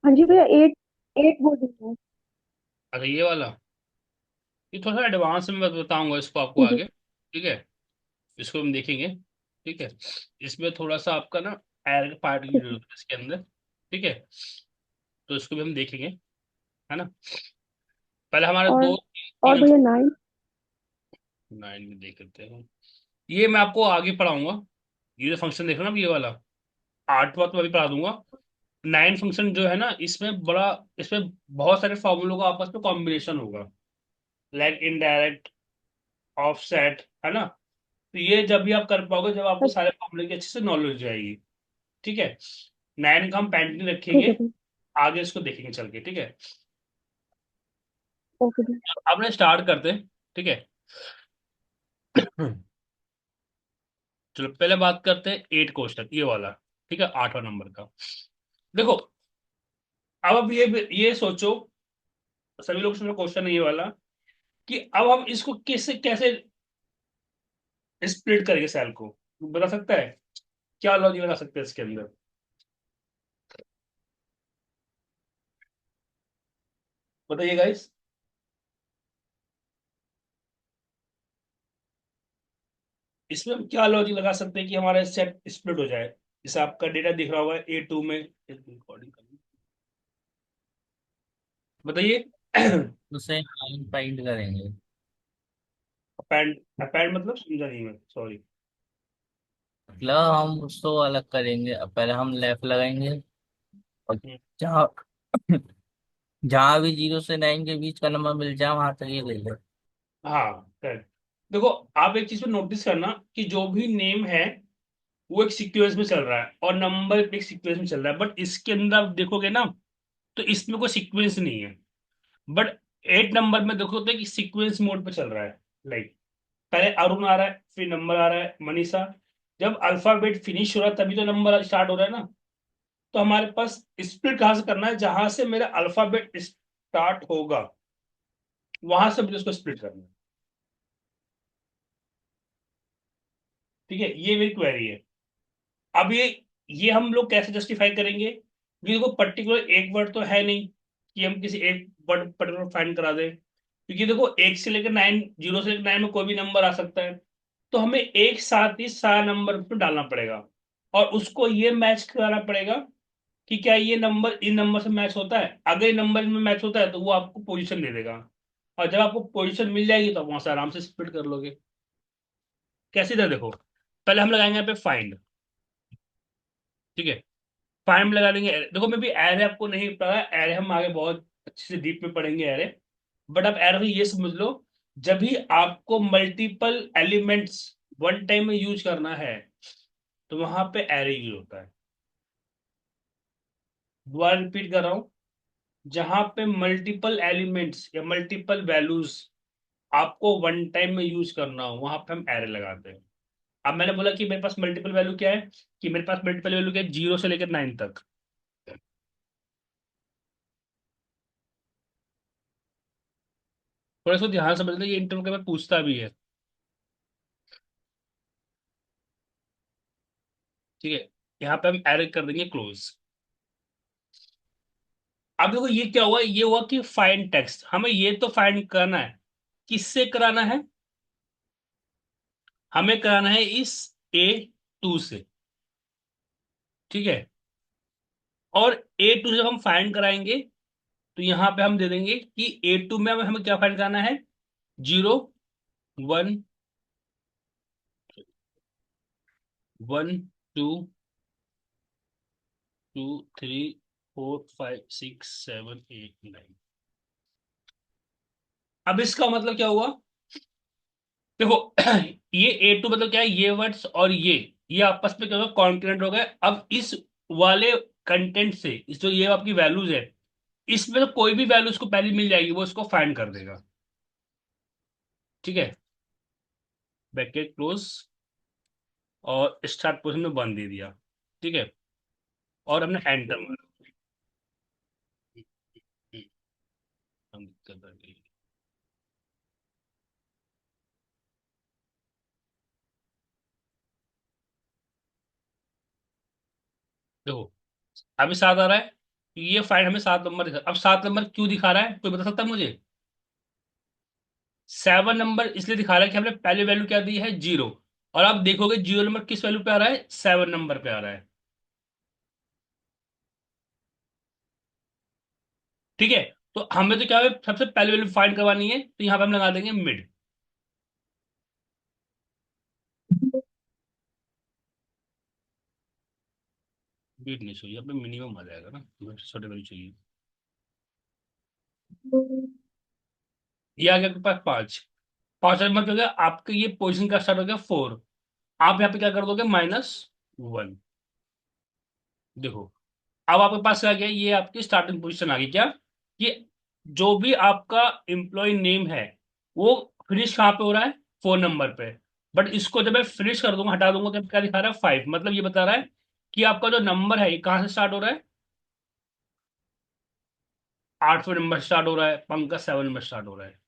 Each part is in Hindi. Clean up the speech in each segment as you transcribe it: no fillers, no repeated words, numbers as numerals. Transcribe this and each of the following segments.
हाँ जी भैया, एट एट बोर्डिंग है। अच्छा ये वाला, ये थोड़ा सा एडवांस में मैं बताऊंगा इसको आपको जी। आगे। ठीक है, इसको हम देखेंगे। ठीक है, इसमें थोड़ा सा आपका ना एरर पार्ट की ठीक है। जरूरत है इसके अंदर। ठीक है, तो इसको भी हम देखेंगे, है ना। पहले हमारे और दो और तीन भैया नाइन। नाइन में देख लेते हैं। ये मैं आपको आगे पढ़ाऊंगा। ये जो फंक्शन देख रहे हो ना, ये वाला आठवां तो अभी पढ़ा दूंगा। नाइन फंक्शन जो है ना, इसमें बहुत सारे फॉर्मूलों का आपस में कॉम्बिनेशन होगा, लाइक इनडायरेक्ट, ऑफसेट, है ना। तो ये जब भी आप कर पाओगे जब आपको सारे फॉर्मूले की अच्छे से नॉलेज हो जाएगी। ठीक है, नाइन का हम पेंडिंग ठीक रखेंगे, है भैया। आगे इसको देखेंगे चल के। ठीक है, ओके भैया। अब अपने स्टार्ट करते हैं। ठीक है, चलो पहले बात करते हैं एट क्वेश्चन ये वाला। ठीक है, आठवां नंबर का। देखो, अब ये सोचो, सभी लोग समझो क्वेश्चन है ये वाला, कि अब हम इसको कैसे कैसे स्प्लिट करेंगे सेल को। बता सकता है क्या लॉजिक बता सकते हैं इसके अंदर? बताइए गाइस। इसमें हम क्या लॉजिक लगा सकते हैं कि हमारा सेट स्प्लिट हो जाए? जैसे आपका डेटा दिख रहा होगा A2 में, रिकॉर्डिंग बताइए। उसे नाइन फाइंड करेंगे। अपेंड, अपेंड मतलब समझा नहीं मैं, सॉरी। मतलब हम उसको अलग करेंगे, पहले हम लेफ्ट लगाएंगे और जहाँ जहाँ भी 0 से 9 के बीच का नंबर मिल जाए वहां तक ये ले ले। हाँ करेक्ट। देखो, आप एक चीज पे नोटिस करना कि जो भी नेम है वो एक सीक्वेंस में चल रहा है और नंबर भी एक सीक्वेंस में चल रहा है, बट इसके अंदर आप देखोगे ना तो इसमें कोई सीक्वेंस नहीं है। बट एट नंबर में देखो तो कि सीक्वेंस मोड पे चल रहा है। लाइक पहले अरुण आ रहा है, फिर नंबर आ रहा है मनीषा। जब अल्फाबेट फिनिश हो रहा है तभी तो नंबर स्टार्ट हो रहा है ना। तो हमारे पास स्प्लिट कहाँ से करना है? जहां से मेरा अल्फाबेट स्टार्ट होगा वहां से मुझे उसको स्प्लिट करना है। ठीक है, ये मेरी क्वेरी है। अब ये हम लोग कैसे जस्टिफाई करेंगे? क्योंकि देखो पर्टिकुलर एक वर्ड तो है नहीं कि हम किसी एक वर्ड पर्टिकुलर फाइंड करा दें। क्योंकि देखो एक से लेकर नाइन, जीरो से लेकर नाइन में कोई भी नंबर आ सकता है। तो हमें एक साथ ही सारा नंबर उसमें डालना पड़ेगा और उसको ये मैच कराना पड़ेगा कि क्या ये नंबर इन नंबर से मैच होता है। अगर ये नंबर में मैच होता है तो वो आपको पोजीशन दे देगा, और जब आपको पोजीशन मिल जाएगी तो आप वहां से आराम से स्प्लिट कर लोगे। कैसे इधर देखो, पहले हम लगाएंगे यहाँ पे फाइंड। ठीक है, फाइंड लगा देंगे। देखो मैं भी एरे आपको नहीं पता, एरे हम आगे बहुत अच्छे से डीप में पढ़ेंगे एरे। बट आप एरे को ये समझ लो, जब भी आपको मल्टीपल एलिमेंट्स वन टाइम में यूज करना है तो वहां पे एरे यूज होता है। दोबारा रिपीट कर रहा हूं, जहां पे मल्टीपल एलिमेंट्स या मल्टीपल वैल्यूज आपको वन टाइम में यूज करना हो वहां पे हम एरे लगाते हैं। अब मैंने बोला कि मेरे पास मल्टीपल वैल्यू क्या है, कि मेरे पास मल्टीपल वैल्यू क्या है, जीरो से लेकर नाइन तक। थोड़ा सा ध्यान से समझना, ये इंटरव्यू के बाद पूछता भी है। ठीक है, यहाँ पे हम एरे कर देंगे क्लोज। अब देखो ये क्या हुआ, ये हुआ कि फाइंड टेक्स्ट, हमें ये तो फाइंड करना है। किससे कराना है? हमें कराना है इस A2 से। ठीक है, और A2 जब हम फाइंड कराएंगे तो यहाँ पे हम दे देंगे कि A2 में हमें क्या फाइंड करना है? Zero, one, one, two, two, three, four, five, six, seven, eight, nine. अब इसका मतलब क्या हुआ? देखो, ये A2 मतलब क्या है, ये वर्ड्स और ये आपस में क्या होगा, कॉन्करेंट हो गए। अब इस वाले कंटेंट से इस जो ये आपकी वैल्यूज है, इसमें तो कोई भी वैल्यू उसको पहले मिल जाएगी, वो इसको फाइंड कर देगा। ठीक है, ब्रैकेट क्लोज, और स्टार्ट पोजीशन में बंद दे दिया। ठीक है, और हमने एंटर मारा। हम दिक्कत आ गई। देखो, अभी साथ आ रहा है। ये फाइंड हमें 7 नंबर दिखा, अब 7 नंबर क्यों दिखा रहा है, कोई बता सकता है मुझे? 7 नंबर इसलिए दिखा रहा है कि हमने पहले वैल्यू क्या दी है, 0। और आप देखोगे 0 नंबर किस वैल्यू पे आ रहा है, 7 नंबर पे आ रहा है। ठीक है। तो हमें तो क्या है, सबसे पहले वैल्यू फाइंड करवानी है, तो यहाँ पे हम लगा देंगे मिड। बीट नहीं चाहिए, यहाँ पे मिनिमम आ जाएगा ना, छोटे वैल्यू चाहिए। ये आ गया आपके पास 5। 5 नंबर पे हो गया आपके, ये पोजिशन का स्टार्ट हो गया 4। आप यहाँ पे क्या कर दोगे, -1। देखो, अब आपके पास आ गया, ये आपकी स्टार्टिंग पोजीशन आ गई क्या, कि जो भी आपका एम्प्लॉय नेम है वो फिनिश कहाँ पे हो रहा है, 4 नंबर पे। बट इसको जब मैं फिनिश कर दूंगा, हटा दूंगा, तो क्या दिखा रहा है, 5। मतलब ये बता रहा है कि आपका जो नंबर है ये कहाँ से स्टार्ट हो रहा है, 8वें नंबर स्टार्ट हो रहा है, पंख का 7 नंबर स्टार्ट हो रहा है।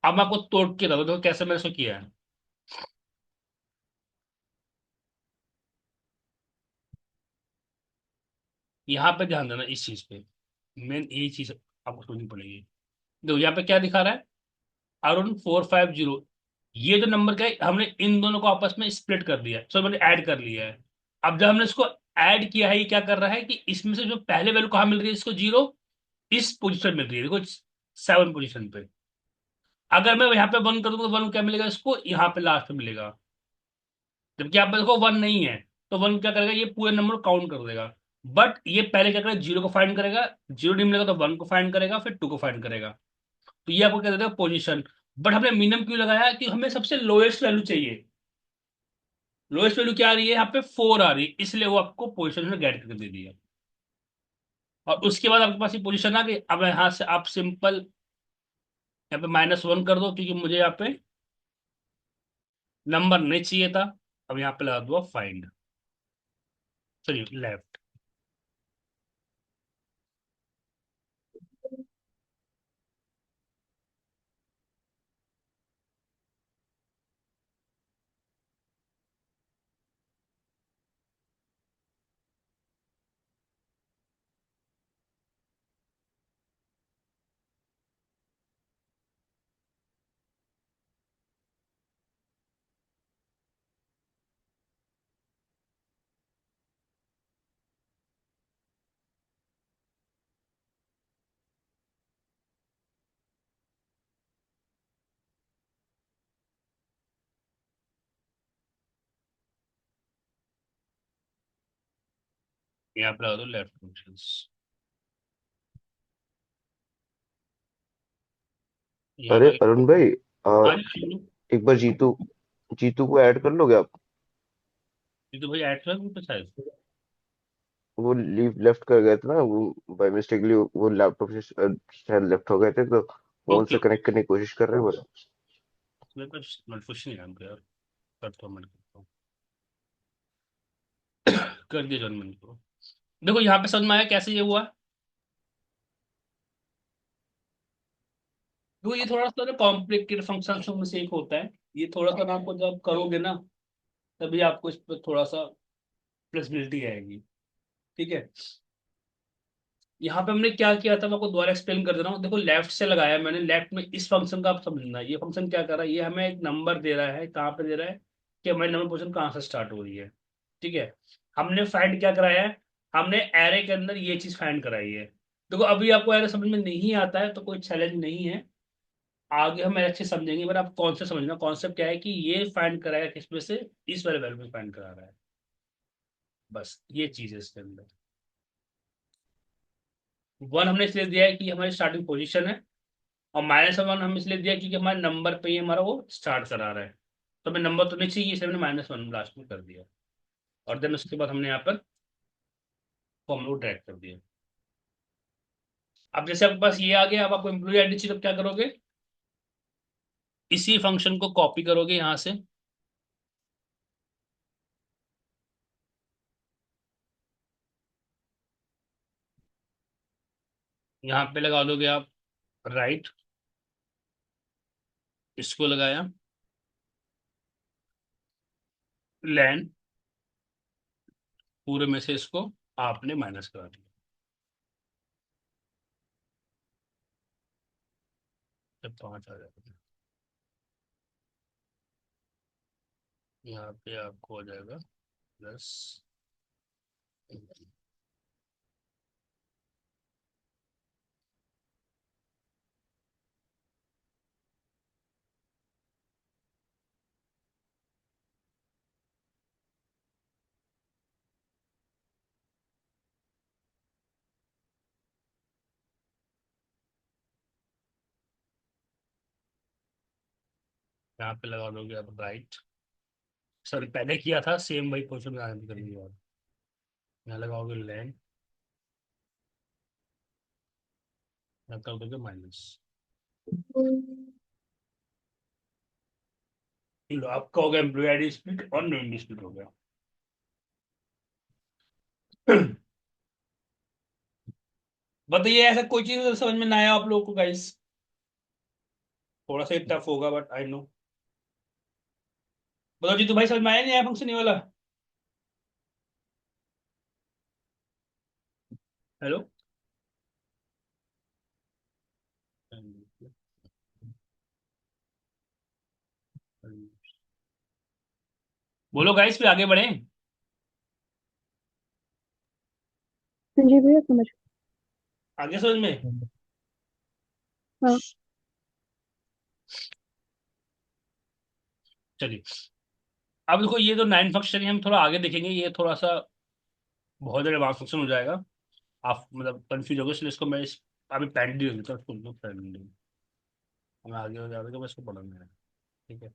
अब मैं आपको तोड़ के बता दूं, देखो कैसे मैंने इसको किया है। यहाँ पे ध्यान देना इस चीज पे, मेन ये चीज आपको समझनी पड़ेगी। देखो यहाँ पे क्या दिखा रहा है, अरुण 450। ये जो नंबर का है, हमने इन दोनों को आपस में स्प्लिट कर दिया है, सो मैंने ऐड कर लिया है। अब जब हमने इसको ऐड किया है, ये क्या कर रहा है कि इसमें से जो पहले वैल्यू कहाँ मिल रही है इसको, 0, इस पोजीशन मिल रही है, देखो 7 पोजीशन पे। अगर मैं यहाँ पे 1 कर दूंगा तो 1 क्या मिलेगा इसको, यहाँ पे लास्ट में मिलेगा। जबकि यहाँ पे देखो 1 नहीं है, तो 1 क्या करेगा, ये पूरे नंबर काउंट कर देगा। बट ये पहले क्या करेगा, 0 को फाइंड करेगा, 0 नहीं मिलेगा तो 1 को फाइंड करेगा, फिर 2 को फाइंड करेगा। तो ये आपको क्या देता है, पोजीशन। बट हमने मिनिमम क्यों लगाया, कि हमें सबसे लोएस्ट वैल्यू चाहिए। लोएस्ट वैल्यू क्या आ रही है, यहाँ पे 4 आ रही है, इसलिए वो आपको पोजीशन में गेट करके दे दिया। और उसके बाद आपके पास ये पोजीशन आ गई। अब यहाँ से आप सिंपल यहाँ पे -1 कर दो, क्योंकि मुझे यहाँ पे नंबर नहीं चाहिए था। अब यहाँ पे लगा दो फाइंड, सॉरी लेफ्ट। यहाँ पे लगा दो लेफ्ट फंक्शन। यहाँ अरे पे अरुण भाई, आ, आज शुरू। एक बार जीतू जीतू को ऐड कर लोगे आप? ये तो भाई ऐड कर भी शायद। वो लीव लेफ्ट कर गए थे ना, वो बाय मिस्टेकली वो लैपटॉप से शायद लेफ्ट हो गए थे, तो फोन ओके से ओके। कनेक्ट करने की कोशिश कर रहे हैं वो। मेरे पास नोटिफिकेशन नहीं आया यार, करता हूँ मैं, करता हूँ। कर दिया जॉइन मैंने को। देखो यहाँ पे समझ में आया कैसे ये हुआ। तो ये थोड़ा सा कॉम्प्लिकेटेड फंक्शन में से एक होता है। ये थोड़ा सा ना आपको जब करोगे ना, तभी आपको इस पर थोड़ा सा फ्लेक्सिबिलिटी आएगी। ठीक है। यहाँ पे हमने क्या किया था, मैं आपको दोबारा एक्सप्लेन कर दे रहा हूँ। देखो लेफ्ट से लगाया मैंने, लेफ्ट में इस फंक्शन का आप समझना, ये फंक्शन क्या कर रहा है, ये हमें एक नंबर दे रहा है, कहाँ पे दे रहा है, कि हमारी नंबर पोजीशन कहाँ से स्टार्ट हो रही है। ठीक है। हमने फाइंड क्या कराया है, हमने एरे के अंदर ये चीज फाइंड कराई है। देखो अभी आपको एरे समझ में नहीं आता है तो कोई चैलेंज नहीं है, आगे हम अच्छे समझेंगे। बट आप कॉन्सेप्ट समझना, कॉन्सेप्ट क्या है कि ये फाइंड कराया किसमें से, इस वाले वैल्यू में फाइंड करा रहा है। बस ये चीज है इसके अंदर। 1 हमने इसलिए दिया है कि हमारी स्टार्टिंग पोजीशन है, और -1 हम इसलिए दिया क्योंकि हमारे नंबर पे ही हमारा वो स्टार्ट करा रहा है। तो हमें नंबर तो नहीं चाहिए, इसलिए हमने -1 लास्ट में कर दिया। और देन उसके बाद हमने यहाँ पर फॉर्मूला को ड्रैग कर दिया। अब जैसे आपके पास ये आ गया, अब आपको एम्प्लॉय आईडी चाहिए, तो क्या करोगे, इसी फंक्शन को कॉपी करोगे यहाँ से, यहाँ पे लगा दोगे आप राइट, इसको लगाया लैन, पूरे में से इसको आपने माइनस करा दिया, जब 5 आ जाएगा यहाँ पे आपको हो जाएगा प्लस। यहाँ पे लगा दोगे आप राइट, सर पहले किया था सेम वही क्वेश्चन में आगे करेंगे। और यहाँ लगाओगे लैंड, यहाँ कर दोगे माइनस। लो आपका हो गया एम्प्लॉय आईडी स्प्लिट और नॉन स्प्लिट हो गया। बताइए ऐसा कोई चीज समझ में ना आया आप लोगों को गाइस? थोड़ा सा टफ होगा बट आई नो। बताओ जी, तो भाई समझ में आया नहीं आया फंक्शन ये वाला? हेलो, बोलो गाइस फिर आगे बढ़े। जी भैया समझ। आगे समझ में। हाँ। चलिए, अब देखो ये तो 9 फंक्शन है, हम थोड़ा आगे देखेंगे, ये थोड़ा सा बहुत ज्यादा एडवांस फंक्शन हो जाएगा। आप मतलब कंफ्यूज हो गए, इसलिए इसको मैं अभी पेंडिंग देता हूँ, सुन लो पेंडिंग। हमें आगे हो जाएगा, बस इसको पढ़ना है। ठीक है,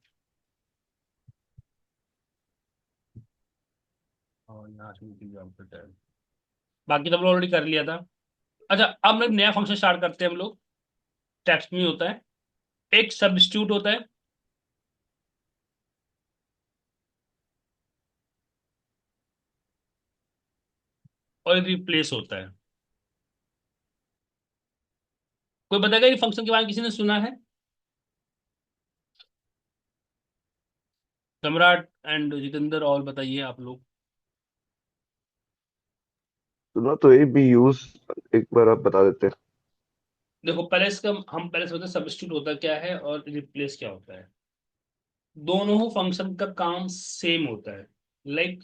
और यहाँ से बाकी तो हम लोग ऑलरेडी कर लिया था। अच्छा, अब हम एक नया फंक्शन स्टार्ट करते हैं हम लोग। टेक्स्ट में होता है, एक सब्स्टिट्यूट होता है और एक रिप्लेस होता है। कोई बताएगा ये फंक्शन के बारे में किसी ने सुना है? सम्राट एंड जितेंद्र, और बताइए आप लोग। सुनो तो ये भी यूज एक बार आप बता देते हैं। देखो पहले इसका हम पहले समझते हैं सब्स्टिट्यूट होता क्या है और रिप्लेस क्या होता है। दोनों फंक्शन का काम सेम होता है। लाइक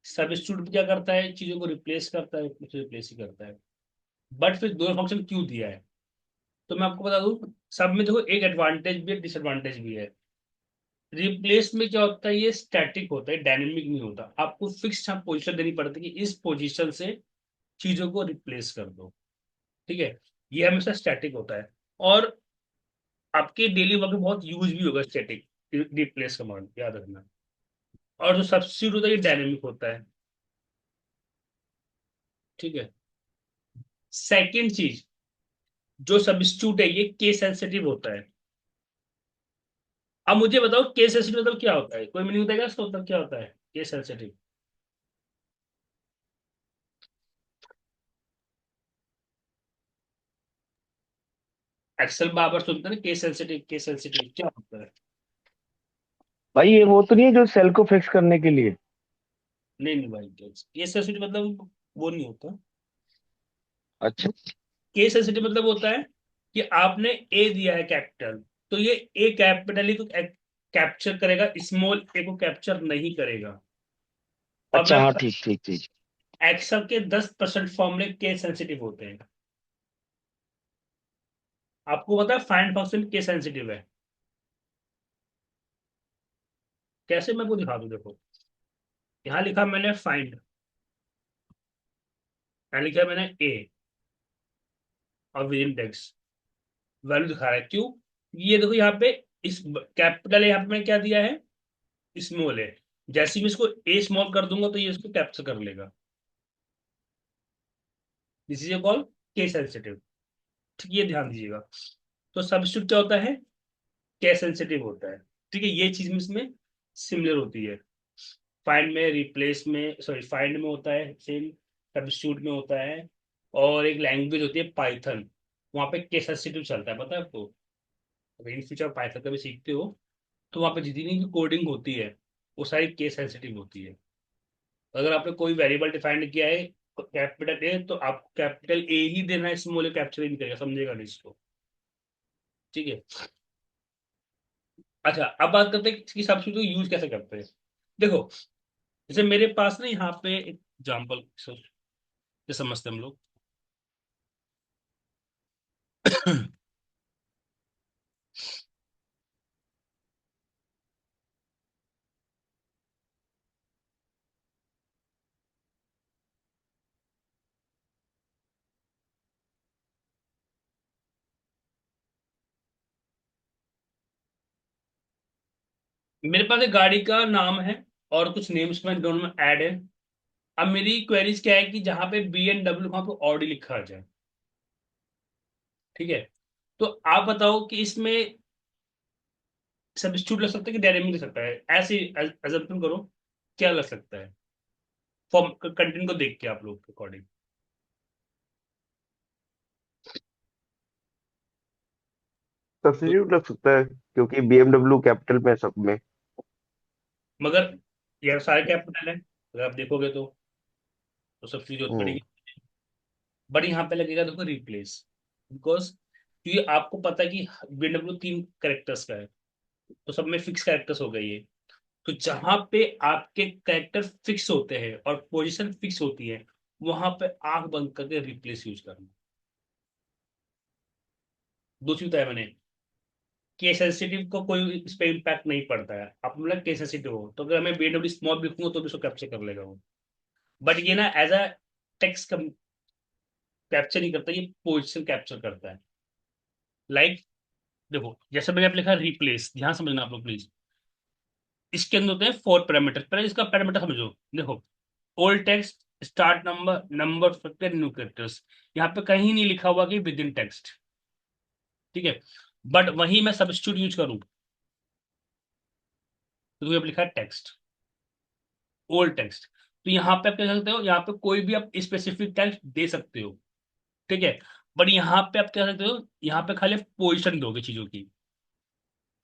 सब्स्टिट्यूट क्या करता है, चीजों को रिप्लेस करता है, कुछ रिप्लेस ही करता है। बट फिर दोनों फंक्शन क्यों दिया है, तो मैं आपको बता दूं। सब में देखो एक एडवांटेज भी है, डिसएडवांटेज भी है। रिप्लेस में क्या होता है, ये स्टैटिक होता है, डायनेमिक नहीं होता। आपको फिक्स पोजीशन देनी पड़ती है कि इस पोजीशन से चीजों को रिप्लेस कर दो। ठीक है, ये हमेशा स्टैटिक होता है। और आपके डेली वर्क में बहुत यूज भी होगा स्टैटिक रिप्लेस कमांड, याद रखना। और जो सब्स्टिट्यूट होता है ये डायनेमिक होता है। ठीक है, सेकेंड चीज, जो सब्स्टिट्यूट है ये केस सेंसिटिव होता है। अब मुझे बताओ केस सेंसिटिव मतलब क्या होता है, कोई मीनिंग बताएगा इसका, मतलब क्या होता है केस सेंसिटिव? एक्सेल बार सुनते हैं ना, केस सेंसिटिव, केस सेंसिटिव क्या होता है? भाई ये वो तो नहीं है जो सेल को फिक्स करने के लिए। नहीं नहीं भाई, केस सेंसिटिव मतलब वो नहीं होता। अच्छा। केस सेंसिटिव मतलब होता है कि आपने ए दिया है कैपिटल, तो ये ए कैपिटल ही को कैप्चर करेगा, स्मॉल ए को कैप्चर नहीं करेगा। और मैं अच्छा हाँ, ठीक ठीक ठीक। एक्सेल के 10% फॉर्मूले केस सेंसिटिव होते हैं। आपको पता है फाइंड फंक्शन केस सेंसिटिव है कैसे, मैं आपको दिखा दूं। देखो यहाँ लिखा मैंने फाइंड, यहाँ लिखा मैंने ए और विद इंडेक्स वैल्यू दिखा रहा है, क्यों? ये देखो यहाँ पे इस कैपिटल यहाँ पे मैंने क्या दिया है, स्मॉल है। जैसे ही मैं इसको ए स्मॉल कर दूंगा तो ये इसको कैप्चर कर लेगा। This is call case sensitive. ठीक है, ये ध्यान दीजिएगा। तो सब्स्टिट्यूट क्या होता है, केस सेंसिटिव होता है। ठीक है, ये चीज में इसमें सिमिलर होती है। फाइंड में, रिप्लेस में, सॉरी फाइंड में होता है सेम, सब्स्टिट्यूट में होता है। और एक लैंग्वेज होती है पाइथन, वहां पे केस सेंसिटिव चलता है, पता है आपको? अगर इन फ्यूचर पाइथन कभी सीखते हो तो वहां पे जितनी भी कोडिंग होती है वो सारी केस सेंसिटिव होती है। अगर आपने कोई वेरिएबल डिफाइन किया है कैपिटल ए तो आपको कैपिटल ए ही देना है, स्मॉल ए कैप्चर नहीं करेगा, समझेगा नहीं इसको। ठीक है। अच्छा, अब बात करते हैं कि सब्स्टिट्यूट यूज कैसे करते हैं। देखो, जैसे मेरे पास ना यहाँ पे एग्जाम्पल से समझते हैं हम लोग। मेरे पास एक गाड़ी का नाम है और कुछ नेम्स में दोनों में ऐड है। अब मेरी क्वेरीज क्या है कि जहां पे बी एंड डब्ल्यू वहां पे ऑडी लिखा आ जाए। ठीक है। तो आप बताओ कि इसमें सब्स्टिट्यूट लग सकता है कि डायनेमिक लग सकता है, ऐसे अजम्पशन करो, क्या लग सकता है फॉर्म कंटेंट को देख के आप लोग के अकॉर्डिंग। सब्स्टिट्यूट लग सकता है क्योंकि BMW कैपिटल में है सब में। मगर यार सारे कैपिटल है, अगर आप देखोगे तो सब चीज जरूरत हम्म। पड़ेगी। बट यहाँ पे लगेगा देखो रिप्लेस, बिकॉज क्योंकि आपको पता है कि BMW 3 कैरेक्टर्स का है, तो सब में फिक्स कैरेक्टर्स हो गई है। तो जहां पे आपके कैरेक्टर फिक्स होते हैं और पोजीशन फिक्स होती है, वहां पे आंख बंद करके रिप्लेस यूज करना। दो चीज बताया मैंने, केस सेंसिटिव को कोई इस पे इम्पैक्ट नहीं पड़ता है। आप मतलब केस सेंसिटिव हो तो अगर मैं BMW स्मॉल लिखूंगा तो भी उसको कैप्चर कर लेगा वो। बट ये ना एज अ टेक्स्ट कैप्चर नहीं करता, ये पोजिशन कैप्चर करता है। लाइक देखो, जैसे मैंने आप लिखा रिप्लेस, ध्यान समझना आप लोग प्लीज। इसके अंदर होते हैं 4 पैरामीटर, पहले इसका पैरामीटर समझो। देखो, old text, start number, number factor, new characters. यहाँ पे कहीं नहीं लिखा हुआ कि विद इन टेक्स्ट। ठीक है। बट वही मैं सब्स्टिट्यूट यूज करूं तो यहाँ पे लिखा है टेक्स्ट, ओल्ड टेक्स्ट। तो यहाँ पे आप क्या कर सकते हो, यहाँ पे कोई भी आप स्पेसिफिक टेक्स्ट दे सकते हो। ठीक है। बट यहाँ पे आप क्या कर सकते हो, यहाँ पे खाली पोजिशन दोगे चीजों की,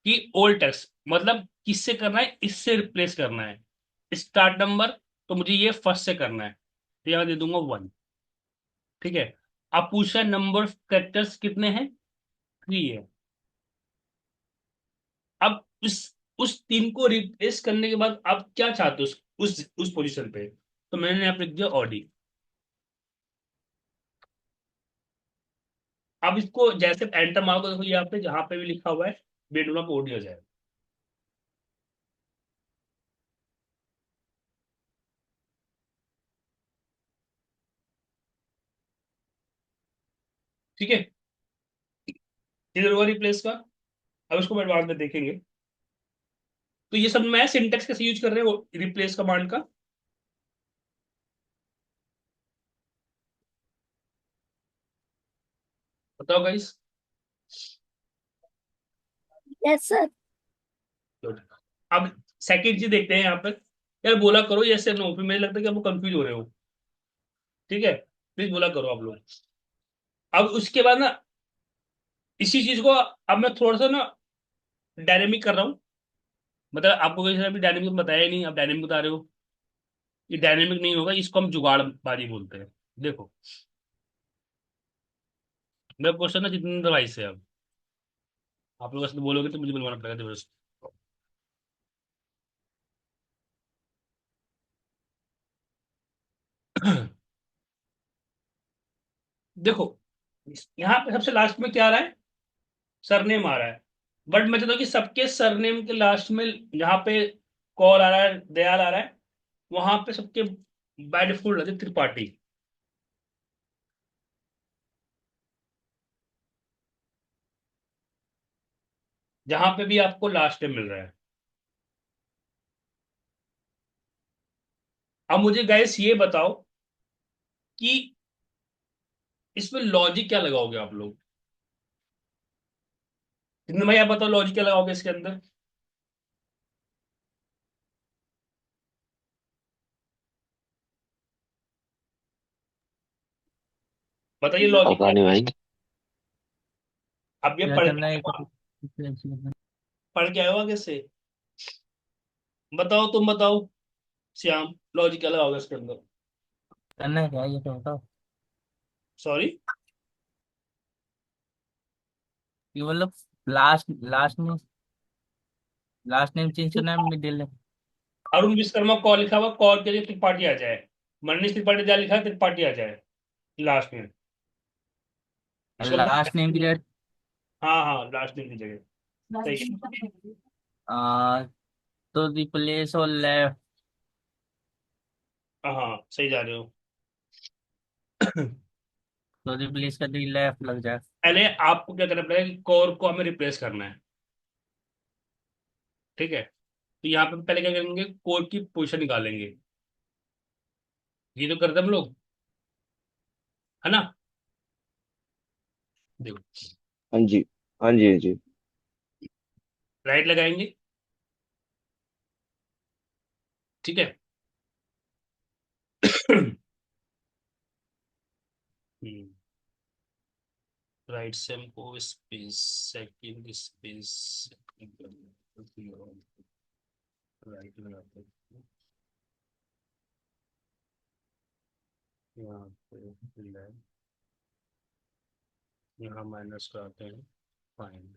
कि ओल्ड टेक्स्ट मतलब किससे करना है, इससे रिप्लेस करना है। स्टार्ट नंबर, तो मुझे ये फर्स्ट से करना है, तो यहाँ दे दूंगा 1। ठीक है। अब पूछ रहा है नंबर ऑफ कैरेक्टर्स कितने हैं, 3 है। अब उस 3 को रिप्लेस करने के बाद आप क्या चाहते हो उस पोजीशन पे, तो मैंने यहाँ पे लिख दिया ऑडी। अब इसको जैसे एंटर मारोगे, देखो यहाँ पे जहां पे भी लिखा हुआ है बेडरूम पे ओडी हो जाएगा। ठीक है। इधर हुआ रिप्लेस का। अब इसको बाद में देखेंगे। तो ये सब मैं सिंटेक्स कैसे यूज कर रहे हो रिप्लेस कमांड का, बताओ गाइस। Yes sir. अब सेकंड चीज देखते हैं यहाँ पर। यार बोला करो यस या नो, फिर मुझे लगता है कि आप कंफ्यूज हो रहे हो। ठीक है, प्लीज बोला करो आप लोग। अब उसके बाद ना इसी चीज को अब मैं थोड़ा सा ना डायनेमिक कर रहा हूँ। मतलब आपको किसी ने अभी डायनेमिक बताया ही नहीं, आप डायनेमिक बता रहे हो। ये डायनेमिक नहीं होगा, इसको हम जुगाड़बाजी बोलते हैं। देखो, मैं क्वेश्चन ना जितने दवाई से अब आप लोग ऐसे बोलोगे तो मुझे बनवाना पड़ेगा जबरदस्त। देखो, यहाँ पे सबसे लास्ट में क्या आ रहा है, सरनेम आ रहा है। बट मैं चाहता हूँ कि सबके सरनेम के लास्ट में जहाँ पे कौर आ रहा है, दयाल आ रहा है, वहां पे सबके बाय डिफॉल्ट रहते त्रिपाठी। जहां पे भी आपको लास्ट में मिल रहा है। अब मुझे गैस ये बताओ कि इसमें लॉजिक क्या लगाओगे आप लोग। जितने भाई आप बताओ लॉजिक क्या लगाओगे इसके अंदर। बताइए लॉजिक पता क्या। नहीं भाई। अब ये क्या पढ़ के करना है आए हो, पढ़ के आए हो आगे से। बताओ, तुम बताओ श्याम, लॉजिक क्या लगाओगे इसके अंदर। करना है क्या ये तो बताओ। सॉरी। ये मतलब लास्ट लास्ट नेम चेंज करना है मिडिल। अरुण विश्वकर्मा कौर लिखा हुआ, कौर के लिए त्रिपाठी आ जाए। मनीष त्रिपाठी जहाँ लिखा है त्रिपाठी आ जाए लास्ट में। इसको लास्ट नेम की जगह हाँ हाँ, लास्ट नेम की जगह। सही है। तो रिप्लेस और लेफ्ट। हाँ हाँ, सही जा रहे हो। तो रिप्लेस कर दी लेफ्ट लग जाए। पहले आपको क्या करना पड़ेगा कि कोर को हमें रिप्लेस करना है। ठीक है, तो यहाँ पे पहले क्या करेंगे, कोर की पोजीशन निकालेंगे। ये तो करते हम लोग, है ना। देखो, हाँ जी, हाँ जी, हाँ जी। राइट लगाएंगे। ठीक है। राइट से हमको स्पेस, सेकंड स्पेस, राइट लगाते हैं। यहाँ पे left, यहाँ माइनस कराते हैं फाइन।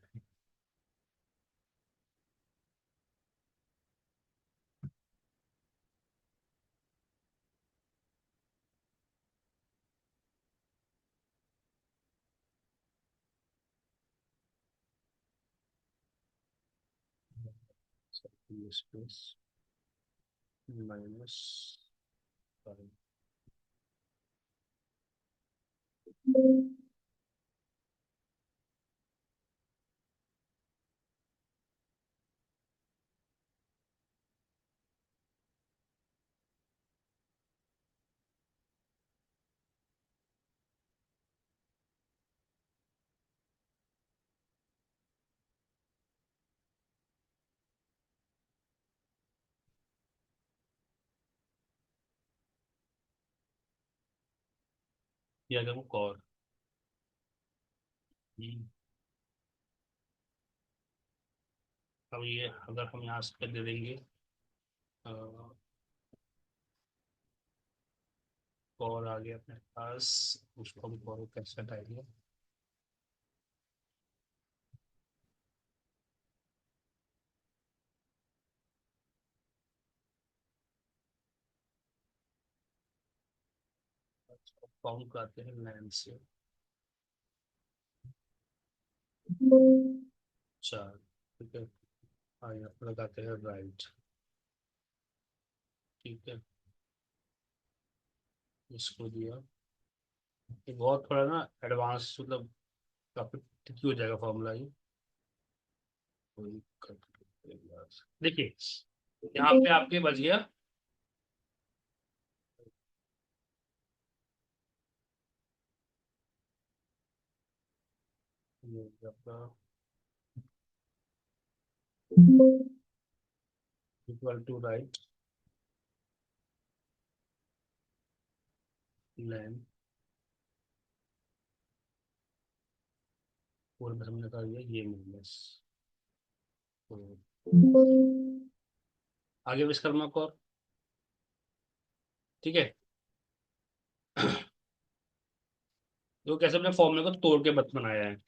Space minus fine. ये अगर वो कॉर, अब ये अगर हम यहाँ से दे देंगे कॉर आ गया अपने पास, उसको हम कॉर कैसे हटाएंगे। काउंट करते हैं 9 से 4। ठीक है, हाँ यहाँ पर लगाते हैं राइट। ठीक है, इसको दिया। ये बहुत थोड़ा ना एडवांस, मतलब काफी tricky हो जाएगा फॉर्मूला ये। कोई दिक्कत नहीं। देखिए, यहाँ पे आपके बच गया ये आपका इक्वल टू राइट लेन, और में हमने कर दिया ये माइनस। तो आगे विश्वकर्मा को, ठीक है। तो कैसे अपने फॉर्मूले को तोड़ के बत बनाया है।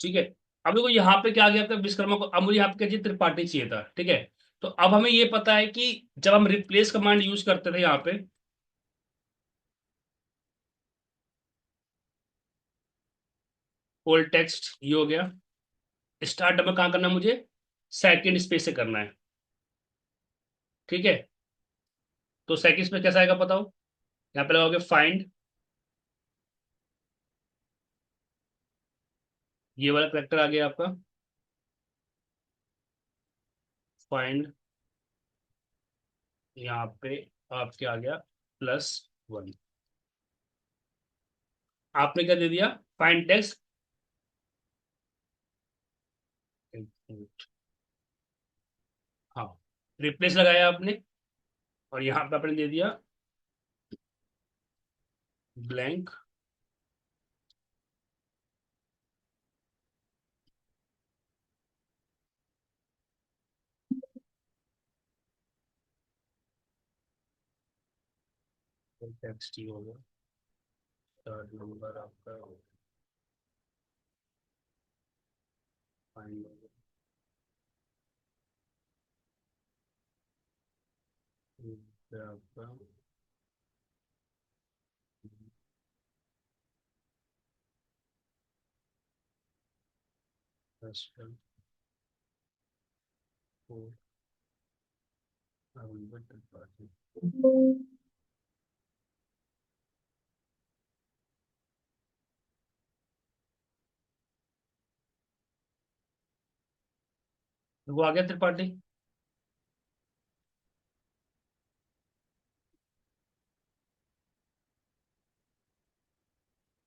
ठीक है, अब देखो यहाँ पे क्या आ गया आपका विश्वकर्मा को, अब मुझे यहाँ पे क्या चाहिए, त्रिपाठी चाहिए था। ठीक है, तो अब हमें ये पता है कि जब हम रिप्लेस कमांड यूज करते थे यहाँ पे, ओल्ड टेक्स्ट ये हो गया। स्टार्ट में कहाँ करना है मुझे, सेकंड स्पेस से करना है। ठीक है, तो सेकंड स्पेस कैसा आएगा बताओ। यहाँ पे लगाओगे फाइंड, ये वाला करेक्टर आ गया आपका, फाइंड। यहाँ पे आपके आ गया +1। आपने क्या दे दिया, फाइंड टेक्स्ट। हाँ, रिप्लेस लगाया आपने, और यहाँ पे आपने दे दिया ब्लैंक। टेक्स्ट ही होगा, थर्ड नंबर आपका फाइंड होगा, फिर आपका फर्स्ट फोर पार्टी। वो आ गया त्रिपाठी।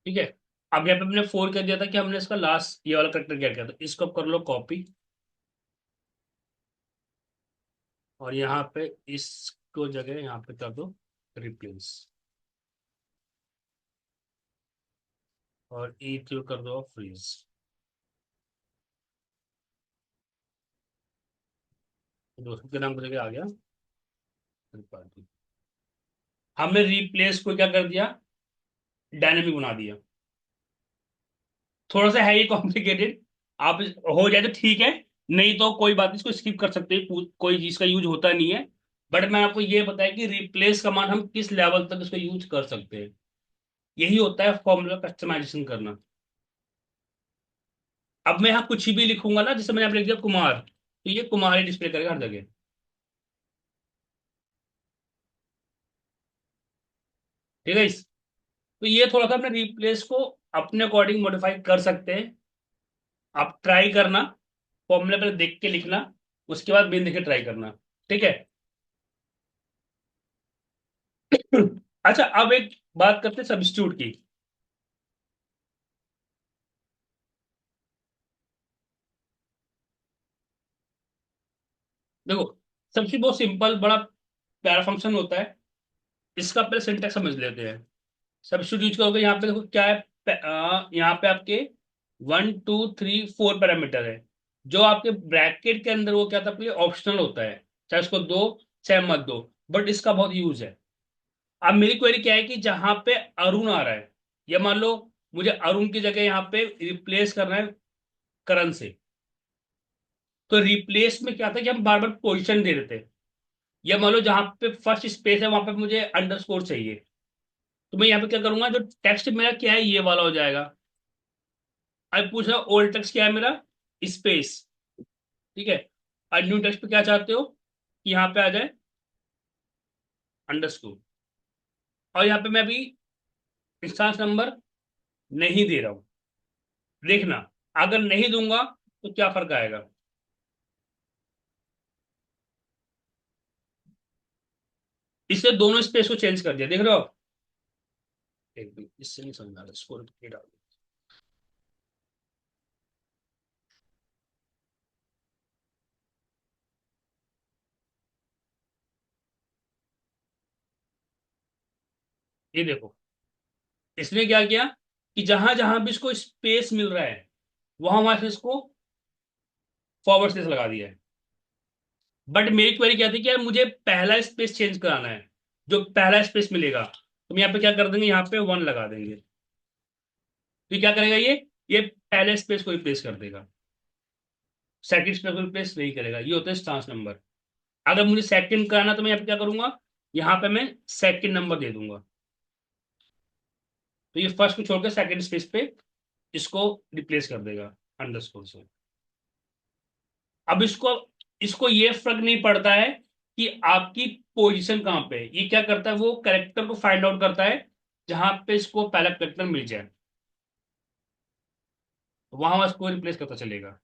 ठीक है, अब यहाँ पे हमने 4 कर दिया था कि हमने इसका लास्ट ये वाला करेक्टर क्या किया था, इसको कर लो कॉपी, और यहाँ पे इसको जगह यहाँ पे कर दो रिप्लेस, और ई क्यू कर दो फ्रीज। दोस्तों के नाम की जगह आ गया त्रिपाठी। हमने रिप्लेस को क्या कर दिया, डायनेमिक बना दिया। थोड़ा सा है ये कॉम्प्लिकेटेड, आप हो जाए तो ठीक है, नहीं तो कोई बात नहीं, इसको स्किप कर सकते हैं, कोई चीज का यूज होता नहीं है। बट मैं आपको ये बताया कि रिप्लेस कमांड हम किस लेवल तक इसको यूज कर सकते हैं, यही होता है फॉर्मूला कस्टमाइजेशन करना। अब मैं यहाँ कुछ भी लिखूंगा ना, जैसे मैंने यहाँ पे लिख दिया कुमार, तो ये कुमार ही डिस्प्ले करेगा हर जगह। ठीक है इस, तो ये थोड़ा सा अपने रिप्लेस को अपने अकॉर्डिंग मॉडिफाई कर सकते हैं। आप ट्राई करना, फॉर्मूला पहले देख के लिखना, उसके बाद बिन देख के ट्राई करना। ठीक है। अच्छा, अब एक बात करते हैं सब्स्टिट्यूट की। देखो, सबसे बहुत सिंपल बड़ा प्यारा फंक्शन होता है, इसका पहले सिंटेक्स समझ लेते हैं। सब्स्टिट्यूट यूज करोगे, यहाँ पे देखो क्या है, यहाँ पे आपके 1 2 3 4 पैरामीटर है। जो आपके ब्रैकेट के अंदर वो क्या था, आपके ऑप्शनल होता है, चाहे उसको दो चाहे मत दो, बट इसका बहुत यूज है। अब मेरी क्वेरी क्या है कि जहां पे अरुण आ रहा है, या मान लो मुझे अरुण की जगह यहाँ पे रिप्लेस करना है करण से, तो रिप्लेस में क्या था कि हम बार बार पोजिशन दे देते हैं। या मान लो जहां पे फर्स्ट स्पेस है वहां पे मुझे अंडरस्कोर चाहिए, तो मैं यहाँ पे क्या करूंगा, जो टेक्स्ट मेरा क्या है ये वाला हो जाएगा। अब पूछ रहा ओल्ड टेक्स्ट क्या है मेरा, स्पेस। ठीक है, और न्यू टेक्स्ट पे क्या चाहते हो कि यहाँ पे आ जाए अंडरस्कोर। और यहाँ पे मैं अभी इंस्टांस नंबर नहीं दे रहा हूँ, देखना अगर नहीं दूंगा तो क्या फर्क आएगा। इससे दोनों स्पेस को चेंज कर दिया, देख रहे हो आप। एक मिनट, इससे नहीं समझ आ रहा, स्कोर डाल दो। ये देखो, इसने क्या किया कि जहां जहां भी इसको स्पेस मिल रहा है वहां वहां से इसको फॉरवर्ड स्पेस लगा दिया है। बट मेरी क्वेरी क्या थी कि यार मुझे पहला स्पेस चेंज कराना है, जो पहला स्पेस मिलेगा तो हम यहाँ पे क्या कर देंगे, यहाँ पे 1 लगा देंगे, तो क्या करेगा ये पहले स्पेस को रिप्लेस कर देगा, सेकंड स्पेस को रिप्लेस नहीं करेगा। ये होता है स्टांस नंबर। अगर मुझे सेकंड कराना तो मैं यहाँ पे क्या करूंगा, यहाँ पे मैं सेकंड नंबर दे दूंगा, तो ये फर्स्ट को छोड़कर सेकंड स्पेस पे इसको रिप्लेस कर देगा अंडरस्कोर से। अब इसको इसको ये फर्क नहीं पड़ता है कि आपकी पोजीशन कहां पे है, ये क्या करता है, वो करेक्टर को फाइंड आउट करता है जहां पे इसको पहला करेक्टर मिल जाए, वहां वहां इसको रिप्लेस करता चलेगा।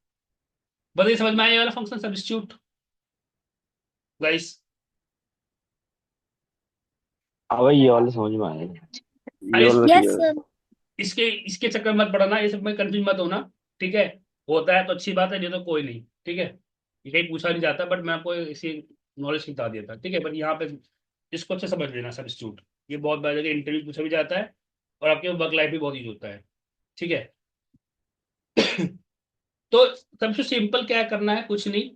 बताइए समझ में आया ये वाला फंक्शन सब्स्टिट्यूट गाइस। हाँ भाई, ये वाला समझ में आया। ये अरे वाला यस क्लियर। सर। इसके इसके चक्कर में मत पड़ना, ये सब में कंफ्यूज मत होना। ठीक है, होता है तो अच्छी बात है, नहीं तो कोई नहीं। ठीक है, ये कहीं पूछा नहीं जाता, बट मैं आपको इसी नॉलेज बता दिया था। ठीक है, बट यहाँ पे इसको अच्छे समझ लेना सब्स्टिट्यूट, ये बहुत बार जगह इंटरव्यू पूछा भी जाता है, और आपके वर्क लाइफ भी बहुत यूज होता है। ठीक है। तो सबसे सिंपल क्या करना है, कुछ नहीं,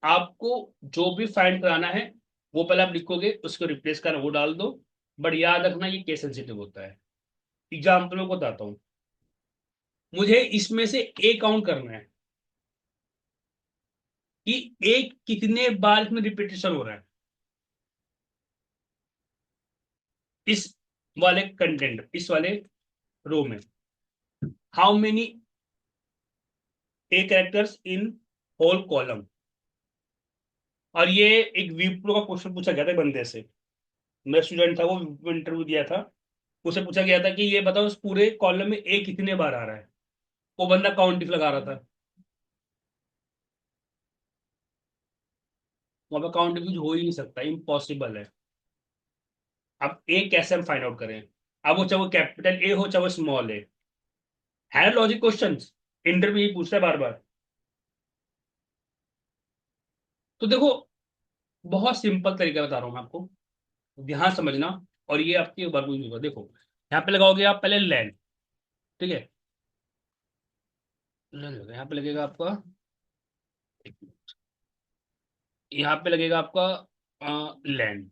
आपको जो भी फाइंड कराना है वो पहले आप लिखोगे, उसको रिप्लेस करना वो डाल दो, बट याद रखना ये केस सेंसिटिव होता है। एग्जाम्पल को बताता हूँ। मुझे इसमें से ए काउंट करना है कि एक कितने बार इसमें रिपीटेशन हो रहा है इस वाले कंटेंट, इस वाले रो में। How many a characters in whole column. और ये एक विप्रो का क्वेश्चन पूछा गया था बंदे से। मेरा स्टूडेंट था, वो इंटरव्यू दिया था। उसे पूछा गया था कि ये बताओ उस पूरे कॉलम में ए कितने बार आ रहा है। वो बंदा काउंटिंग लगा रहा था। वहां पर काउंटिंग हो ही नहीं सकता, इम्पॉसिबल है। अब ए कैसे हम फाइंड आउट करें। अब वो चाहे वो कैपिटल ए हो चाहे वो स्मॉल है ना लॉजिक क्वेश्चन। इंटरव्यू यही पूछता है बार बार। तो देखो, बहुत सिंपल तरीका बता रहा हूं मैं आपको, ध्यान समझना। और ये आपकी वर्क में होगा। देखो, यहाँ पे लगाओगे आप पहले लैंड। ठीक है, यहाँ पे लगेगा आपका, यहाँ पे लगेगा आपका लैंड।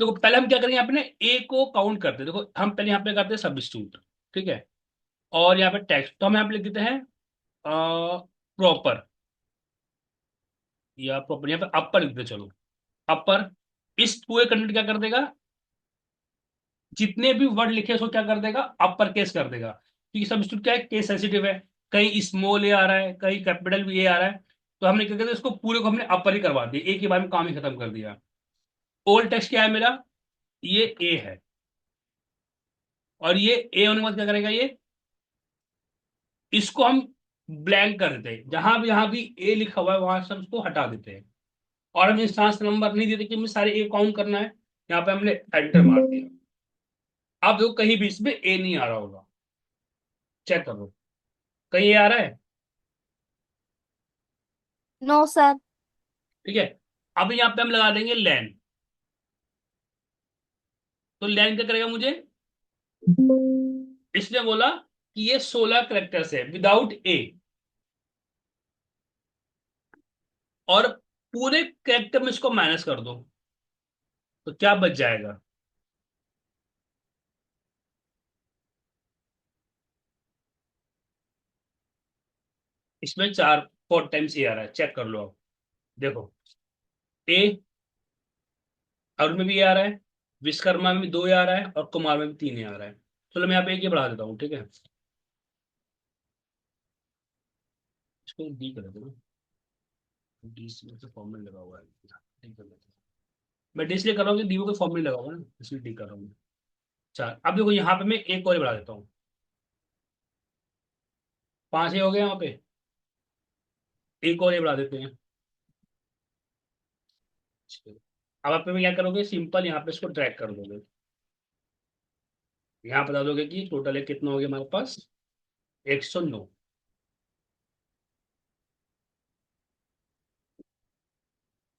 देखो पहले हम क्या करेंगे, यहाँ पे ना ए को काउंट करते हैं। देखो हम पहले यहाँ पे करते हैं सब्स्टिट्यूट। ठीक है, और यहाँ पे टेक्स्ट तो हम यहाँ पे लिख देते हैं प्रॉपर, या प्रॉपर यहाँ पे अपर लिख देते हैं। चलो अपर, इस पूरे कंटेंट क्या कर देगा, जितने भी वर्ड लिखे उसको क्या कर देगा, अपर केस कर देगा। क्योंकि सब्स्टिट्यूट क्या है, केस सेंसिटिव है। कहीं स्मॉल ए आ रहा है, कहीं कैपिटल भी ए आ रहा है। तो हमने क्या किया, इसको पूरे को हमने अपर ही करवा दिया, एक ही बार में काम ही खत्म कर दिया। ओल्ड टेक्स्ट क्या है मेरा, ये ए है। और ये ए होने के बाद क्या करेगा, ये इसको हम ब्लैंक कर देते हैं। जहां भी ए लिखा हुआ है वहां से हम उसको हटा देते हैं। और हम इंस्टांस नंबर नहीं देते कि हमें सारे ए काउंट करना है। यहाँ पे हमने एंटर मार दिया। अब देखो कहीं भी इसमें ए नहीं आ रहा होगा, चेक करो कहीं ए आ रहा है। No sir. ठीक है, अब यहाँ पे हम लगा देंगे लैन। तो लैन क्या करेगा मुझे, इसने बोला कि ये 16 करेक्टर्स है विदाउट ए। और पूरे करेक्टर में इसको माइनस कर दो तो क्या बच जाएगा। इसमें 4 टाइम्स ए आ रहा है, चेक कर लो आप। देखो ए, अरुण में भी ए आ रहा है, विश्वकर्मा में भी 2 ए आ रहा है, और कुमार में भी 3 ए आ रहा है। चलो मैं यहाँ पे एक ये बढ़ा देता हूँ। ठीक है, इसको डी कर देता हूँ। डी से फॉर्मूला लगा हुआ है, डी कर देता हूँ। मैं डी इसलिए कर रहा हूँ कि डी में कोई फॉर्मूला लगा हुआ है ना, इसलिए डी कर रहा हूँ। 4। अब देखो यहाँ पे मैं एक और बढ़ा देता हूँ। 5 ए हो गया यहाँ पे, एक और ए बढ़ा देते हैं। अब आप में क्या करोगे, सिंपल यहाँ पे इसको ड्रैग कर दोगे। यहाँ बता दोगे कि टोटल एक कितना हो गया हमारे पास, 109।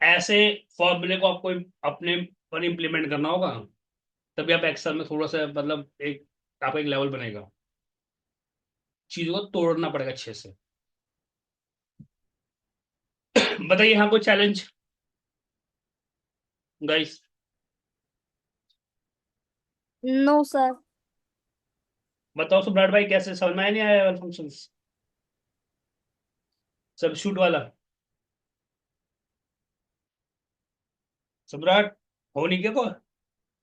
ऐसे फॉर्मूले को आपको अपने पर इम्प्लीमेंट करना होगा, तभी आप एक्सेल में थोड़ा सा मतलब एक आपका एक लेवल बनेगा। चीजों को तोड़ना पड़ेगा अच्छे से। बताइए यहाँ कोई चैलेंज गाइस। No sir. बताओ सुब्राट भाई, कैसे समझ में आया नहीं आया फंक्शंस, सब शूट वाला। सम्राट, हो नहीं क्या को